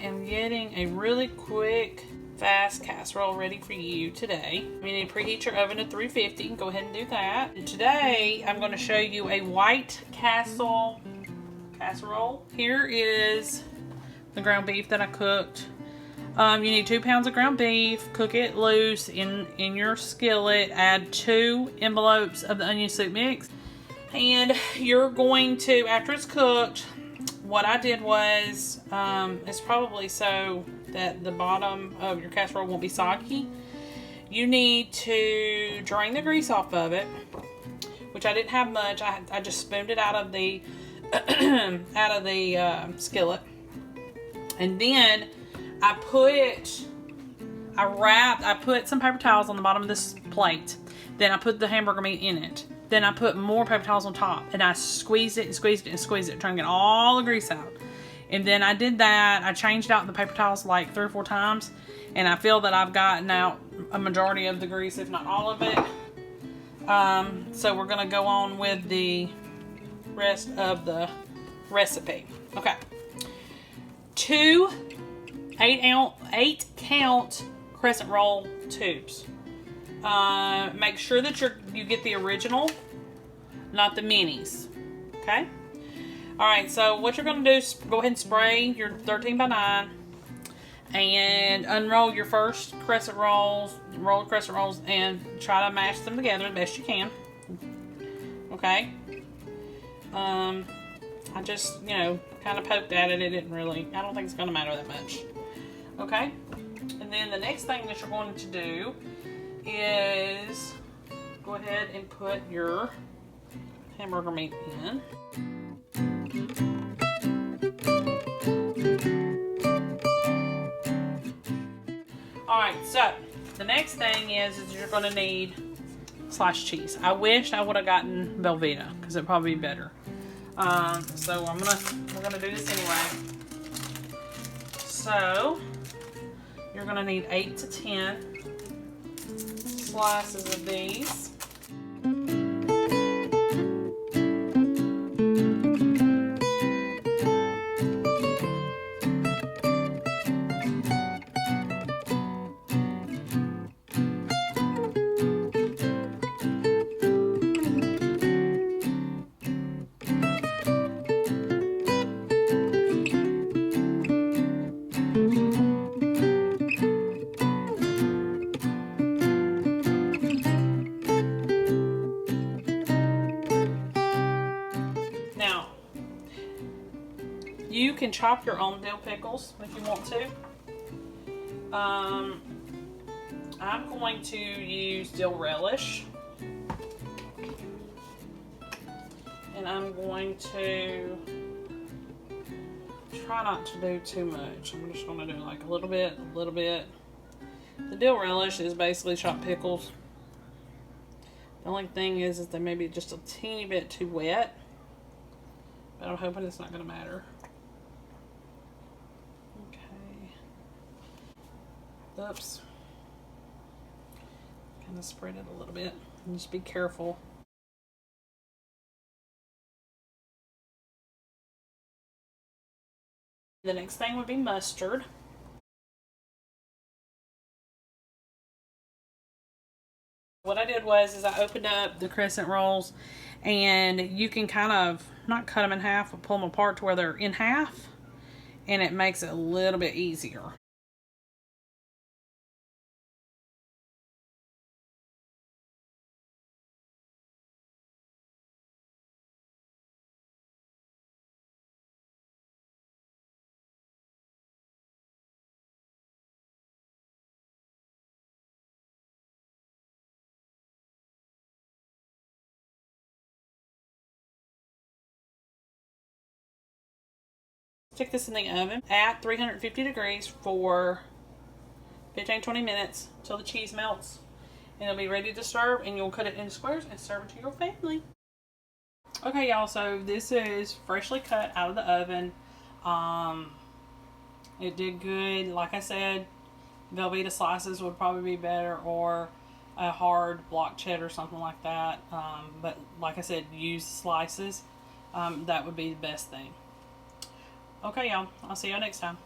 am getting a really quick, fast casserole ready for you today. You need to preheat your oven to 350. Go ahead and do that. And today, I'm going to show you a white casserole. Here is the ground beef that I cooked. You need 2 pounds of ground beef. Cook it loose in your skillet. Add 2 envelopes of the onion soup mix. And you're going to, after it's cooked, what I did was, it's probably so that the bottom of your casserole won't be soggy. You need to drain the grease off of it, which I didn't have much. I just spooned it out of the skillet, and then I put some paper towels on the bottom of this plate. Then I put the hamburger meat in it. Then I put more paper towels on top, and I squeezed it and squeezed it and squeezed it, trying to get all the grease out. And then I did that. I changed out the paper towels like 3 or 4 times, and I feel that I've gotten out a majority of the grease, if not all of it. So we're gonna go on with the rest of the recipe. Okay, 2 8-count crescent roll tubes. Make sure that you get the original, not the minis. Okay. All right. So what you're gonna do is go ahead and spray your 13 by 9, and unroll your first crescent rolls. Roll the crescent rolls and try to mash them together the best you can. Okay. I just, kind of poked at it. It didn't really, I don't think it's going to matter that much. Okay. And then the next thing that you're going to do is go ahead and put your hamburger meat in. Alright, so the next thing is you're going to need sliced cheese. I wish I would have gotten Velveeta because it'd probably be better. So we're gonna do this anyway. So you're gonna need 8 to 10 slices of these. You can chop your own dill pickles if you want to. I'm going to use dill relish. And I'm going to try not to do too much. I'm just going to do like a little bit, a little bit. The dill relish is basically chopped pickles. The only thing is they may be just a teeny bit too wet. But I'm hoping it's not going to matter. Oops. Kind of spread it a little bit. And just be careful. The next thing would be mustard. What I did was I opened up the crescent rolls, and you can kind of not cut them in half, but pull them apart to where they're in half, and it makes it a little bit easier. Stick this in the oven at 350 degrees for 15-20 minutes until the cheese melts, and it'll be ready to serve, and you'll cut it into squares and serve it to your family. Okay, y'all, so this is freshly cut out of the oven. It did good. Like I said, Velveeta slices would probably be better, or a hard block cheddar or something like that. But like I said, use slices. That would be the best thing. Okay, y'all. I'll see y'all next time.